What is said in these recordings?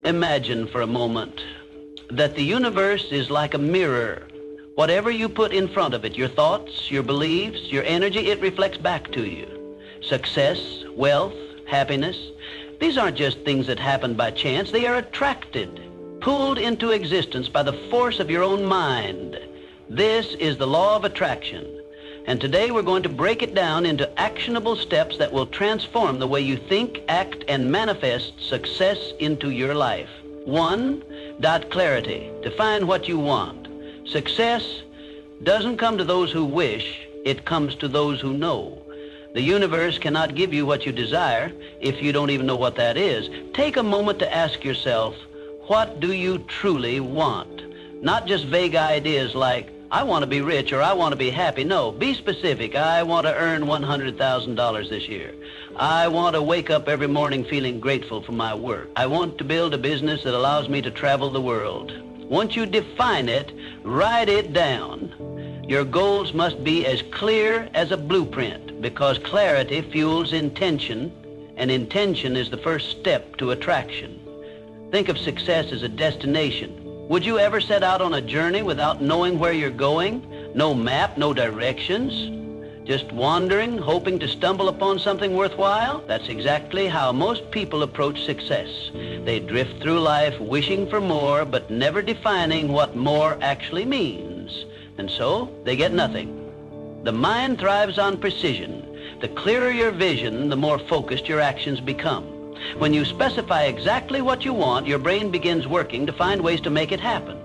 Imagine for a moment that the universe is like a mirror. Whatever you put in front of it, your thoughts, your beliefs, your energy, it reflects back to you. Success, wealth, happiness, these aren't just things that happen by chance. They are attracted, pulled into existence by the force of your own mind. This is the law of attraction. And today we're going to break it down into actionable steps that will transform the way you think, act, and manifest success into your life. 1. Clarity. Define what you want. Success doesn't come to those who wish, it comes to those who know. The universe cannot give you what you desire if you don't even know what that is. Take a moment to ask yourself, what do you truly want? Not just vague ideas like, I want to be rich or I want to be happy. No, be specific. I want to earn $100,000 this year. I want to wake up every morning feeling grateful for my work. I want to build a business that allows me to travel the world. Once you define it, write it down. Your goals must be as clear as a blueprint because clarity fuels intention, and intention is the first step to attraction. Think of success as a destination. Would you ever set out on a journey without knowing where you're going? No map, no directions? Just wandering, hoping to stumble upon something worthwhile? That's exactly how most people approach success. They drift through life wishing for more, but never defining what more actually means. And so, they get nothing. The mind thrives on precision. The clearer your vision, the more focused your actions become. When you specify exactly what you want, your brain begins working to find ways to make it happen.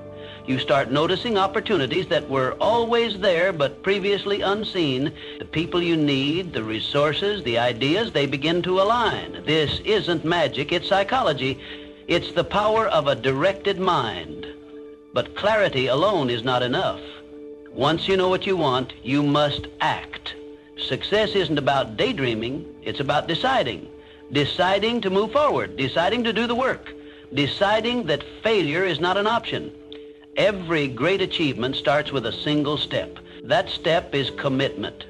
You start noticing opportunities that were always there but previously unseen. The people you need, the resources, the ideas, they begin to align. This isn't magic, it's psychology. It's the power of a directed mind. But clarity alone is not enough. Once you know what you want, you must act. Success isn't about daydreaming, it's about deciding. Deciding to move forward, deciding to do the work, deciding that failure is not an option. Every great achievement starts with a single step. That step is commitment.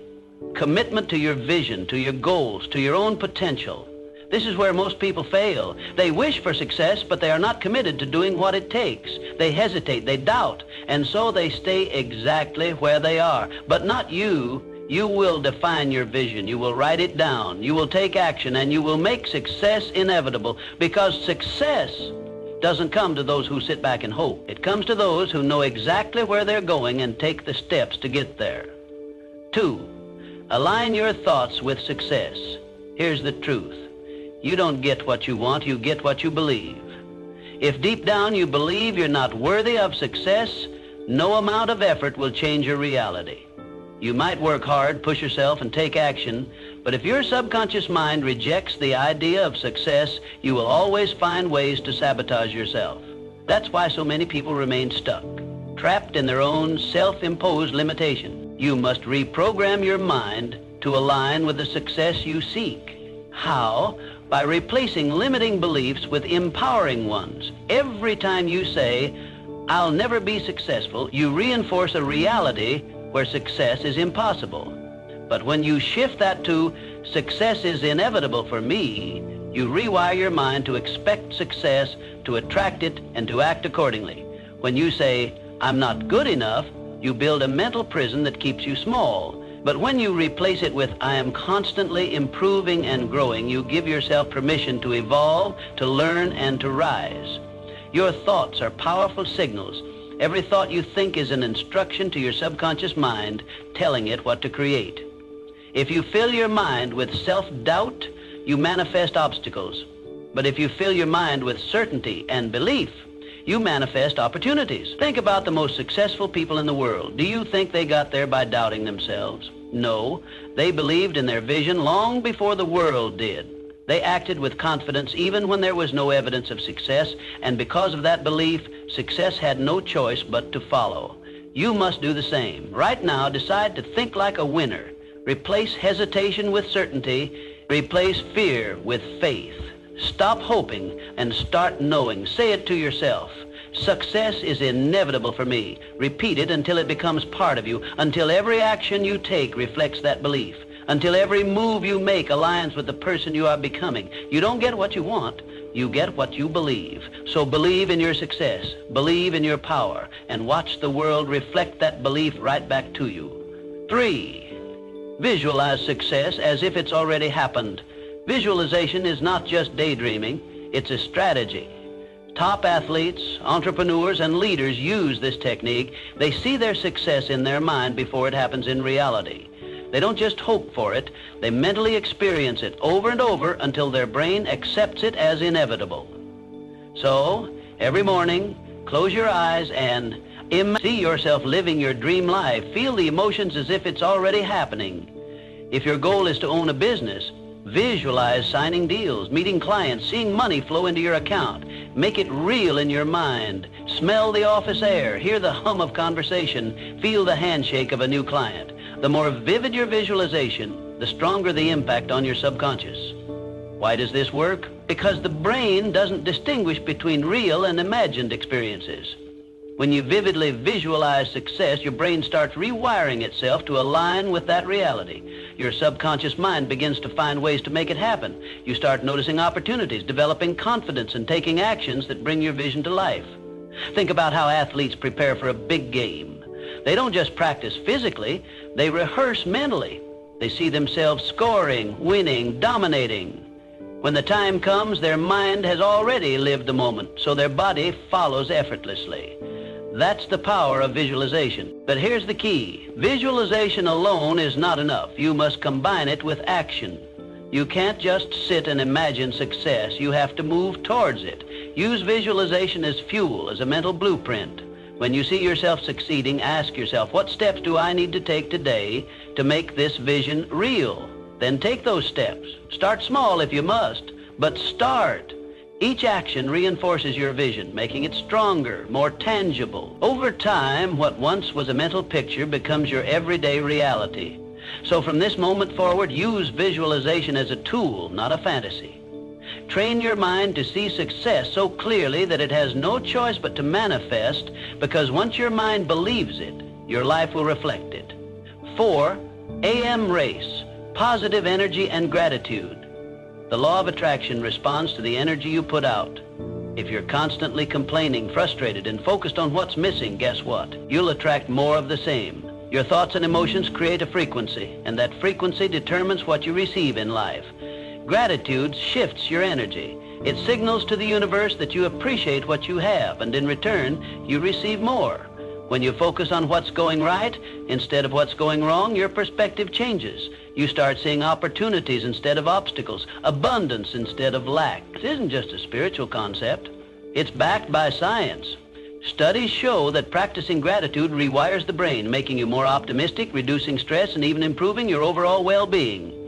Commitment to your vision, to your goals, to your own potential. This is where most people fail. They wish for success, but they are not committed to doing what it takes. They hesitate, they doubt, and so they stay exactly where they are. But not you. You will define your vision. You will write it down. You will take action, and you will make success inevitable, because success doesn't come to those who sit back and hope. It comes to those who know exactly where they're going and take the steps to get there. 2, align your thoughts with success. Here's the truth. You don't get what you want, you get what you believe. If deep down you believe you're not worthy of success, no amount of effort will change your reality. You might work hard, push yourself, and take action, but if your subconscious mind rejects the idea of success, you will always find ways to sabotage yourself. That's why so many people remain stuck, trapped in their own self-imposed limitation. You must reprogram your mind to align with the success you seek. How? By replacing limiting beliefs with empowering ones. Every time you say, I'll never be successful, you reinforce a reality where success is impossible. But when you shift that to, success is inevitable for me, you rewire your mind to expect success, to attract it, and to act accordingly. When you say, I'm not good enough, you build a mental prison that keeps you small. But when you replace it with, I am constantly improving and growing, you give yourself permission to evolve, to learn, and to rise. Your thoughts are powerful signals. Every thought you think is an instruction to your subconscious mind, telling it what to create. If you fill your mind with self-doubt, you manifest obstacles. But if you fill your mind with certainty and belief, you manifest opportunities. Think about the most successful people in the world. Do you think they got there by doubting themselves? No, they believed in their vision long before the world did. They acted with confidence even when there was no evidence of success, and because of that belief, success had no choice but to follow. You must do the same. Right now, decide to think like a winner. Replace hesitation with certainty. Replace fear with faith. Stop hoping and start knowing. Say it to yourself. Success is inevitable for me. Repeat it until it becomes part of you, until every action you take reflects that belief, until every move you make aligns with the person you are becoming. You don't get what you want, You get what you believe. So believe in your success, believe in your power, and watch the world reflect that belief right back to you. 3, visualize success as if it's already happened. Visualization is not just daydreaming, it's a strategy. Top athletes, entrepreneurs, and leaders use this technique. They see their success in their mind before it happens in reality. They don't just hope for it, they mentally experience it over and over until their brain accepts it as inevitable. So, every morning, close your eyes and see yourself living your dream life. Feel the emotions as if it's already happening. If your goal is to own a business, visualize signing deals, meeting clients, seeing money flow into your account. Make it real in your mind. Smell the office air, hear the hum of conversation, feel the handshake of a new client. The more vivid your visualization, the stronger the impact on your subconscious. Why does this work? Because the brain doesn't distinguish between real and imagined experiences. When you vividly visualize success, your brain starts rewiring itself to align with that reality. Your subconscious mind begins to find ways to make it happen. You start noticing opportunities, developing confidence, and taking actions that bring your vision to life. Think about how athletes prepare for a big game. They don't just practice physically, they rehearse mentally. They see themselves scoring, winning, dominating. When the time comes, their mind has already lived the moment, so their body follows effortlessly. That's the power of visualization. But here's the key. Visualization alone is not enough. You must combine it with action. You can't just sit and imagine success. You have to move towards it. Use visualization as fuel, as a mental blueprint. When you see yourself succeeding, ask yourself, what steps do I need to take today to make this vision real? Then take those steps. Start small if you must, but start. Each action reinforces your vision, making it stronger, more tangible. Over time, what once was a mental picture becomes your everyday reality. So from this moment forward, use visualization as a tool, not a fantasy. Train your mind to see success so clearly that it has no choice but to manifest, because once your mind believes it, your life will reflect it. 4, AM race, positive energy and gratitude. The law of attraction responds to the energy you put out. If you're constantly complaining, frustrated, and focused on what's missing, guess what? You'll attract more of the same. Your thoughts and emotions create a frequency, and that frequency determines what you receive in life. Gratitude shifts your energy. It signals to the universe that you appreciate what you have, and in return, you receive more. When you focus on what's going right instead of what's going wrong, your perspective changes. You start seeing opportunities instead of obstacles, abundance instead of lack. This isn't just a spiritual concept. It's backed by science. Studies show that practicing gratitude rewires the brain, making you more optimistic, reducing stress, and even improving your overall well-being.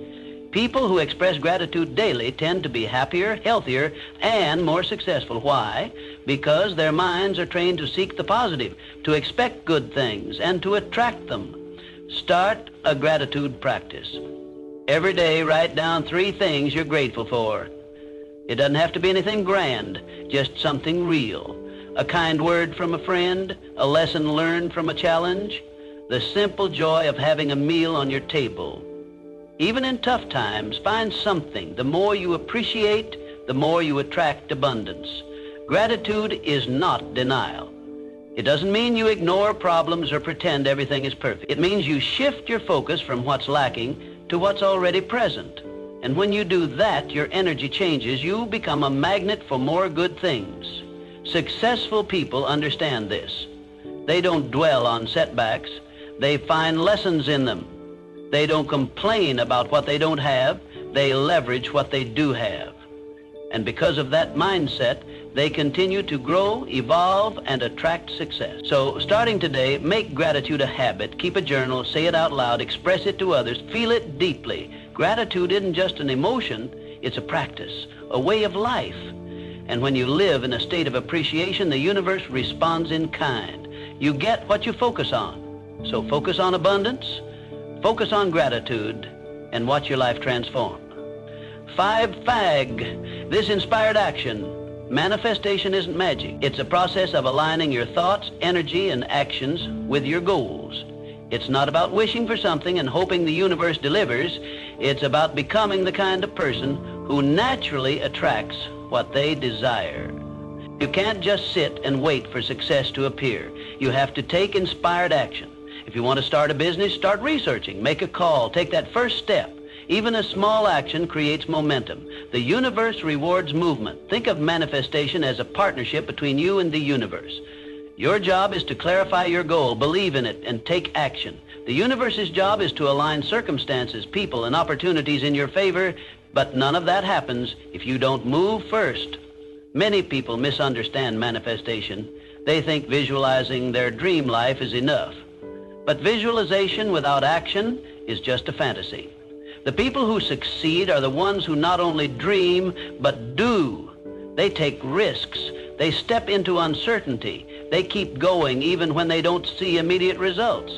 People who express gratitude daily tend to be happier, healthier, and more successful. Why? Because their minds are trained to seek the positive, to expect good things, and to attract them. Start a gratitude practice. Every day, write down 3 things you're grateful for. It doesn't have to be anything grand, just something real. A kind word from a friend, a lesson learned from a challenge, the simple joy of having a meal on your table. Even in tough times, find something. The more you appreciate, the more you attract abundance. Gratitude is not denial. It doesn't mean you ignore problems or pretend everything is perfect. It means you shift your focus from what's lacking to what's already present. And when you do that, your energy changes. You become a magnet for more good things. Successful people understand this. They don't dwell on setbacks. They find lessons in them. They don't complain about what they don't have. They leverage what they do have. And because of that mindset, they continue to grow, evolve, and attract success. So starting today, make gratitude a habit. Keep a journal, say it out loud, express it to others, feel it deeply. Gratitude isn't just an emotion, it's a practice, a way of life. And when you live in a state of appreciation, the universe responds in kind. You get what you focus on. So focus on abundance, focus on gratitude, and watch your life transform. 5, FAG, this inspired action. Manifestation isn't magic. It's a process of aligning your thoughts, energy, and actions with your goals. It's not about wishing for something and hoping the universe delivers. It's about becoming the kind of person who naturally attracts what they desire. You can't just sit and wait for success to appear. You have to take inspired action. If you want to start a business, start researching, make a call, take that first step. Even a small action creates momentum. The universe rewards movement. Think of manifestation as a partnership between you and the universe. Your job is to clarify your goal, believe in it, and take action. The universe's job is to align circumstances, people, and opportunities in your favor, but none of that happens if you don't move first. Many people misunderstand manifestation. They think visualizing their dream life is enough. But visualization without action is just a fantasy. The people who succeed are the ones who not only dream, but do. They take risks. They step into uncertainty. They keep going even when they don't see immediate results.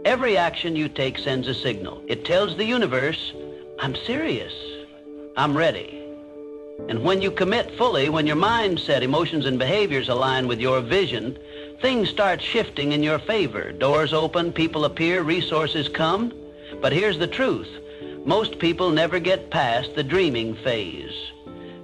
Every action you take sends a signal. It tells the universe, I'm serious. I'm ready. And when you commit fully, when your mindset, emotions, and behaviors align with your vision, things start shifting in your favor. Doors open, people appear, resources come. But here's the truth. Most people never get past the dreaming phase.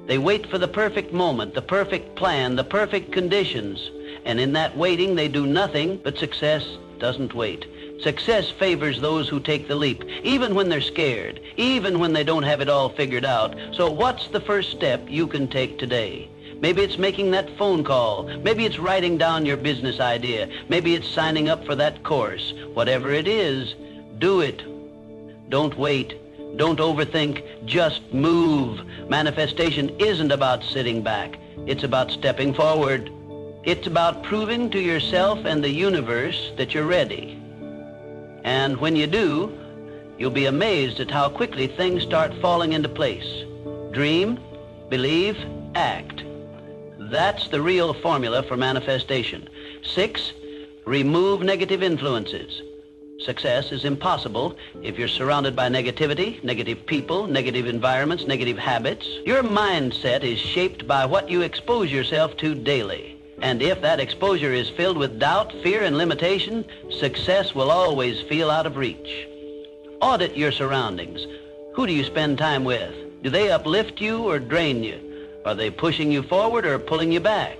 They wait for the perfect moment, the perfect plan, the perfect conditions. And in that waiting, they do nothing, but success doesn't wait. Success favors those who take the leap, even when they're scared, even when they don't have it all figured out. So what's the first step you can take today? Maybe it's making that phone call. Maybe it's writing down your business idea. Maybe it's signing up for that course. Whatever it is, do it. Don't wait. Don't overthink. Just move. Manifestation isn't about sitting back. It's about stepping forward. It's about proving to yourself and the universe that you're ready. And when you do, you'll be amazed at how quickly things start falling into place. Dream, believe, act. That's the real formula for manifestation. 6, remove negative influences. Success is impossible if you're surrounded by negativity, negative people, negative environments, negative habits. Your mindset is shaped by what you expose yourself to daily. And if that exposure is filled with doubt, fear, and limitation, success will always feel out of reach. Audit your surroundings. Who do you spend time with? Do they uplift you or drain you? Are they pushing you forward or pulling you back?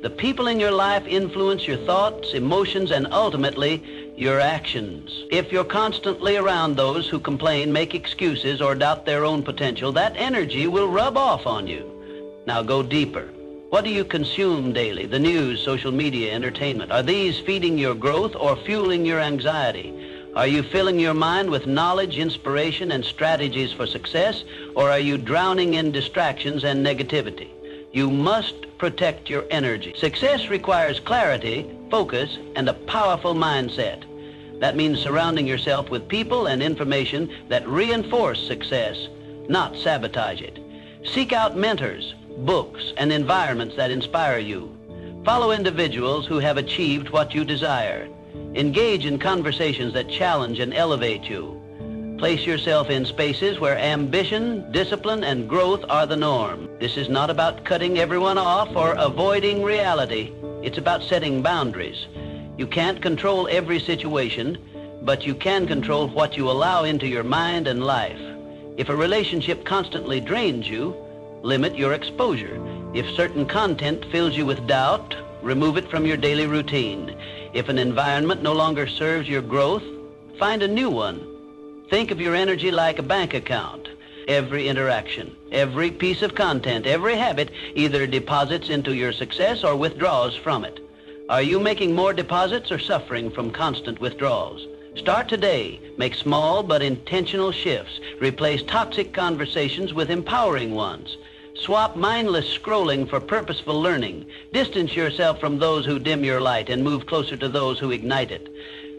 The people in your life influence your thoughts, emotions, and ultimately, your actions. If you're constantly around those who complain, make excuses, or doubt their own potential, that energy will rub off on you. Now go deeper. What do you consume daily? The news, social media, entertainment. Are these feeding your growth or fueling your anxiety? Are you filling your mind with knowledge, inspiration, and strategies for success, or are you drowning in distractions and negativity? You must protect your energy. Success requires clarity, focus, and a powerful mindset. That means surrounding yourself with people and information that reinforce success, not sabotage it. Seek out mentors, books, and environments that inspire you. Follow individuals who have achieved what you desire. Engage in conversations that challenge and elevate you. Place yourself in spaces where ambition, discipline, and growth are the norm. This is not about cutting everyone off or avoiding reality. It's about setting boundaries. You can't control every situation, but you can control what you allow into your mind and life. If a relationship constantly drains you, limit your exposure. If certain content fills you with doubt, remove it from your daily routine. If an environment no longer serves your growth, find a new one. Think of your energy like a bank account. Every interaction, every piece of content, every habit either deposits into your success or withdraws from it. Are you making more deposits or suffering from constant withdrawals? Start today. Make small but intentional shifts. Replace toxic conversations with empowering ones. Swap mindless scrolling for purposeful learning. Distance yourself from those who dim your light and move closer to those who ignite it.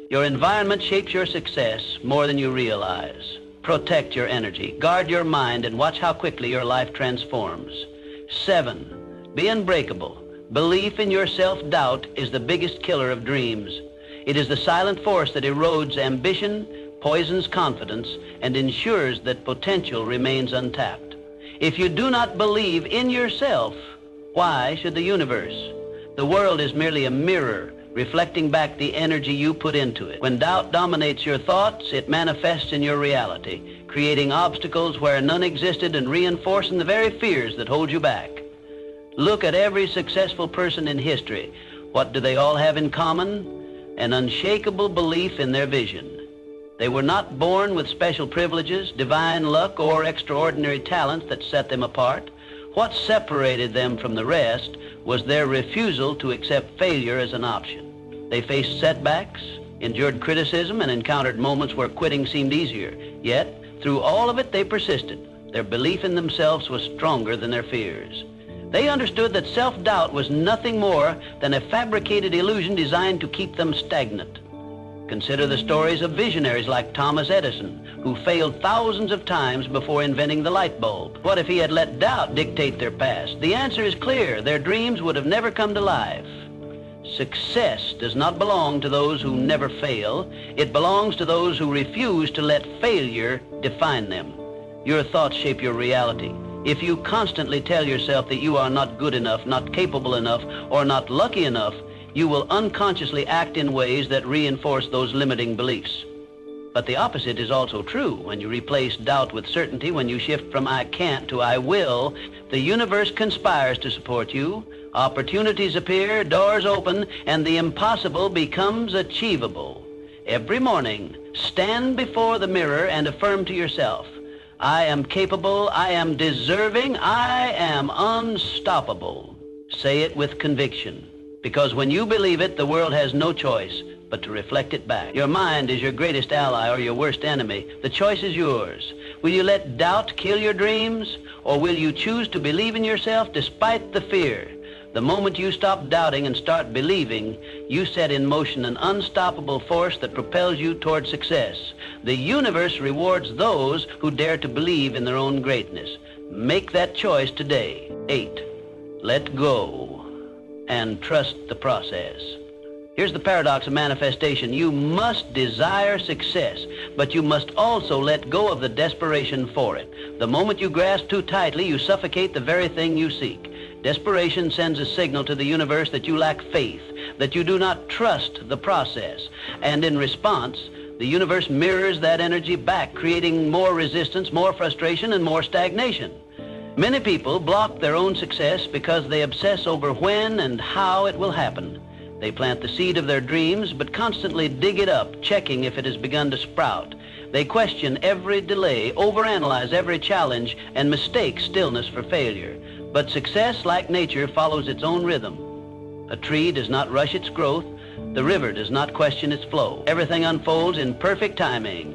Your environment shapes your success more than you realize. Protect your energy. Guard your mind and watch how quickly your life transforms. 7, be unbreakable. Belief in your self-doubt is the biggest killer of dreams. It is the silent force that erodes ambition, poisons confidence, and ensures that potential remains untapped. If you do not believe in yourself, why should the universe? The world is merely a mirror. reflecting back the energy you put into it. When doubt dominates your thoughts, it manifests in your reality, creating obstacles where none existed and reinforcing the very fears that hold you back. Look at every successful person in history. What do they all have in common? An unshakable belief in their vision. They were not born with special privileges, divine luck, or extraordinary talents that set them apart. What separated them from the rest was their refusal to accept failure as an option. They faced setbacks, endured criticism, and encountered moments where quitting seemed easier. Yet, through all of it, they persisted. Their belief in themselves was stronger than their fears. They understood that self-doubt was nothing more than a fabricated illusion designed to keep them stagnant. Consider the stories of visionaries like Thomas Edison, who failed thousands of times before inventing the light bulb. What if he had let doubt dictate their past? The answer is clear. Their dreams would have never come to life. Success does not belong to those who never fail. It belongs to those who refuse to let failure define them. Your thoughts shape your reality. If you constantly tell yourself that you are not good enough, not capable enough, or not lucky enough, you will unconsciously act in ways that reinforce those limiting beliefs. But the opposite is also true. When you replace doubt with certainty, when you shift from I can't to I will, the universe conspires to support you. Opportunities appear, doors open, and the impossible becomes achievable. Every morning, stand before the mirror and affirm to yourself, I am capable, I am deserving, I am unstoppable. Say it with conviction, because when you believe it, the world has no choice but to reflect it back. Your mind is your greatest ally or your worst enemy. The choice is yours. Will you let doubt kill your dreams, or will you choose to believe in yourself despite the fear? The moment you stop doubting and start believing, you set in motion an unstoppable force that propels you toward success. The universe rewards those who dare to believe in their own greatness. Make that choice today. 8. Let go and trust the process. Here's the paradox of manifestation. You must desire success, but you must also let go of the desperation for it. The moment you grasp too tightly, you suffocate the very thing you seek. Desperation sends a signal to the universe that you lack faith, that you do not trust the process. And in response, the universe mirrors that energy back, creating more resistance, more frustration, and more stagnation. Many people block their own success because they obsess over when and how it will happen. They plant the seed of their dreams, but constantly dig it up, checking if it has begun to sprout. They question every delay, overanalyze every challenge, and mistake stillness for failure. But success, like nature, follows its own rhythm. A tree does not rush its growth. The river does not question its flow. Everything unfolds in perfect timing.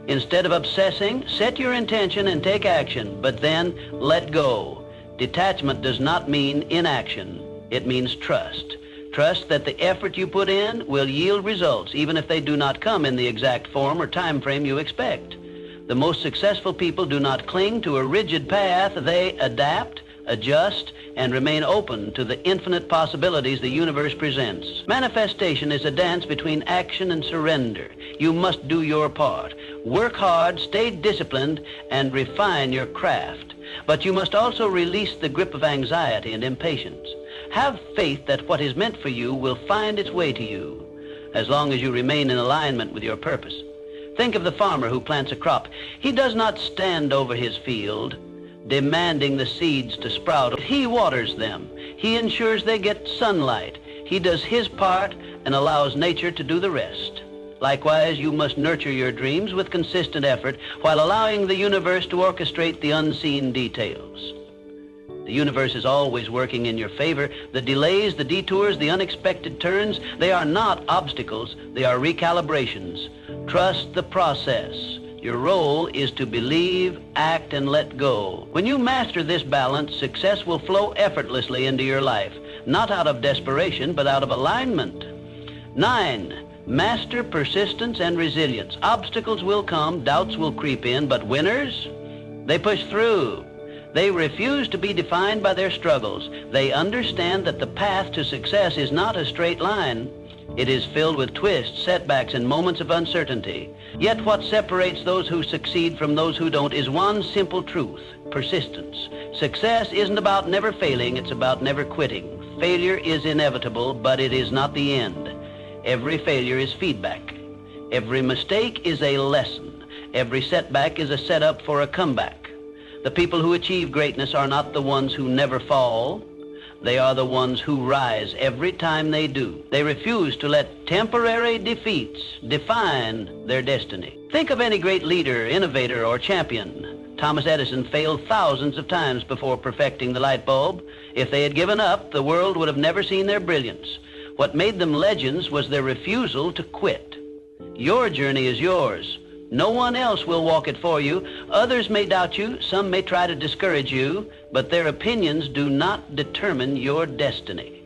Instead of obsessing, set your intention and take action, but then let go. Detachment does not mean inaction. It means trust. Trust that the effort you put in will yield results, even if they do not come in the exact form or time frame you expect. The most successful people do not cling to a rigid path. They adapt, adjust, and remain open to the infinite possibilities the universe presents. Manifestation is a dance between action and surrender. You must do your part. Work hard, stay disciplined, and refine your craft. But you must also release the grip of anxiety and impatience. Have faith that what is meant for you will find its way to you, as long as you remain in alignment with your purpose. Think of the farmer who plants a crop. He does not stand over his field, demanding the seeds to sprout. He waters them. He ensures they get sunlight. He does his part and allows nature to do the rest. Likewise, you must nurture your dreams with consistent effort while allowing the universe to orchestrate the unseen details. The universe is always working in your favor. The delays, the detours, the unexpected turns, they are not obstacles, they are recalibrations. Trust the process. Your role is to believe, act, and let go. When you master this balance, success will flow effortlessly into your life, not out of desperation, but out of alignment. 9. Master persistence and resilience. Obstacles will come, doubts will creep in, but winners, they push through. They refuse to be defined by their struggles. They understand that the path to success is not a straight line. It is filled with twists, setbacks, and moments of uncertainty. Yet what separates those who succeed from those who don't is one simple truth: persistence. Success isn't about never failing, it's about never quitting. Failure is inevitable, but it is not the end. Every failure is feedback. Every mistake is a lesson. Every setback is a setup for a comeback. The people who achieve greatness are not the ones who never fall. They are the ones who rise every time they do. They refuse to let temporary defeats define their destiny. Think of any great leader, innovator, or champion. Thomas Edison failed thousands of times before perfecting the light bulb. If they had given up, the world would have never seen their brilliance. What made them legends was their refusal to quit. Your journey is yours. No one else will walk it for you. Others may doubt you, some may try to discourage you, but their opinions do not determine your destiny.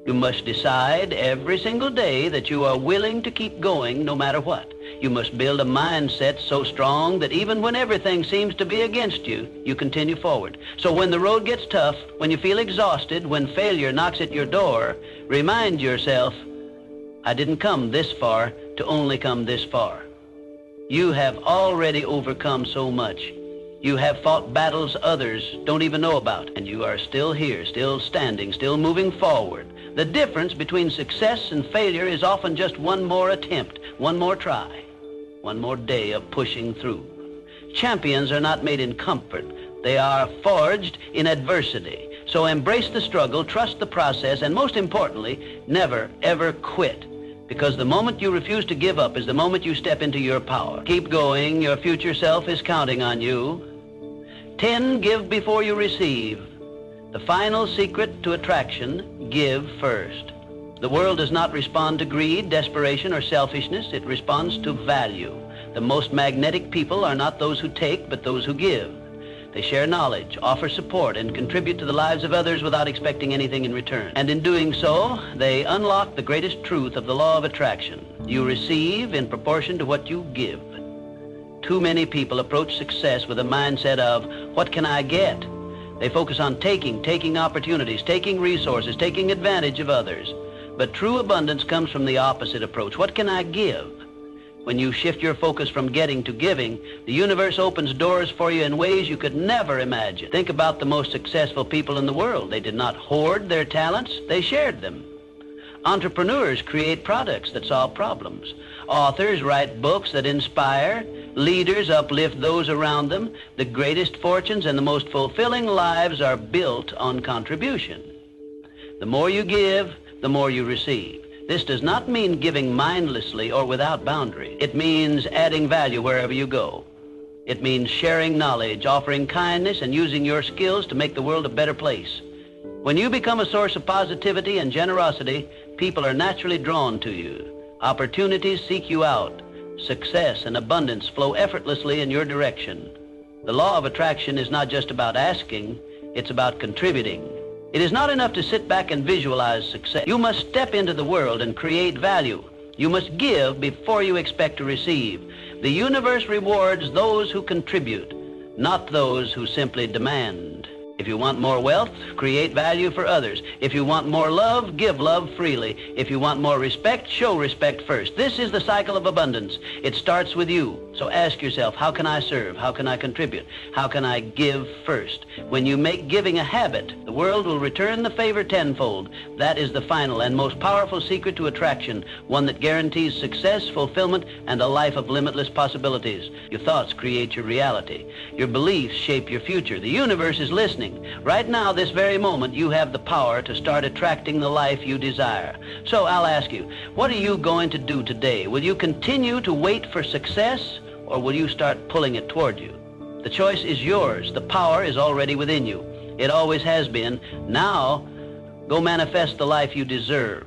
You must decide every single day that you are willing to keep going no matter what. You must build a mindset so strong that even when everything seems to be against you, you continue forward. So when the road gets tough, when you feel exhausted, when failure knocks at your door, remind yourself, I didn't come this far to only come this far. You have already overcome so much. You have fought battles others don't even know about, and you are still here, still standing, still moving forward. The difference between success and failure is often just one more attempt, one more try, one more day of pushing through. Champions are not made in comfort. They are forged in adversity. So embrace the struggle, trust the process, and most importantly, never, ever quit. Because the moment you refuse to give up is the moment you step into your power. Keep going. Your future self is counting on you. 10, give before you receive. The final secret to attraction, give first. The world does not respond to greed, desperation, or selfishness. It responds to value. The most magnetic people are not those who take, but those who give. They share knowledge, offer support, and contribute to the lives of others without expecting anything in return. And in doing so, they unlock the greatest truth of the law of attraction. You receive in proportion to what you give. Too many people approach success with a mindset of, what can I get? They focus on taking opportunities, taking resources, taking advantage of others. But true abundance comes from the opposite approach. What can I give? When you shift your focus from getting to giving, the universe opens doors for you in ways you could never imagine. Think about the most successful people in the world. They did not hoard their talents, they shared them. Entrepreneurs create products that solve problems. Authors write books that inspire. Leaders uplift those around them. The greatest fortunes and the most fulfilling lives are built on contribution. The more you give, the more you receive. This does not mean giving mindlessly or without boundary. It means adding value wherever you go. It means sharing knowledge, offering kindness, and using your skills to make the world a better place. When you become a source of positivity and generosity, people are naturally drawn to you. Opportunities seek you out. Success and abundance flow effortlessly in your direction. The law of attraction is not just about asking, it's about contributing. It is not enough to sit back and visualize success. You must step into the world and create value. You must give before you expect to receive. The universe rewards those who contribute, not those who simply demand. If you want more wealth, create value for others. If you want more love, give love freely. If you want more respect, show respect first. This is the cycle of abundance. It starts with you. So ask yourself, how can I serve? How can I contribute? How can I give first? When you make giving a habit, the world will return the favor tenfold. That is the final and most powerful secret to attraction, one that guarantees success, fulfillment, and a life of limitless possibilities. Your thoughts create your reality. Your beliefs shape your future. The universe is listening. Right now, this very moment, you have the power to start attracting the life you desire. So I'll ask you, what are you going to do today? Will you continue to wait for success, or will you start pulling it toward you? The choice is yours. The power is already within you. It always has been. Now, go manifest the life you deserve.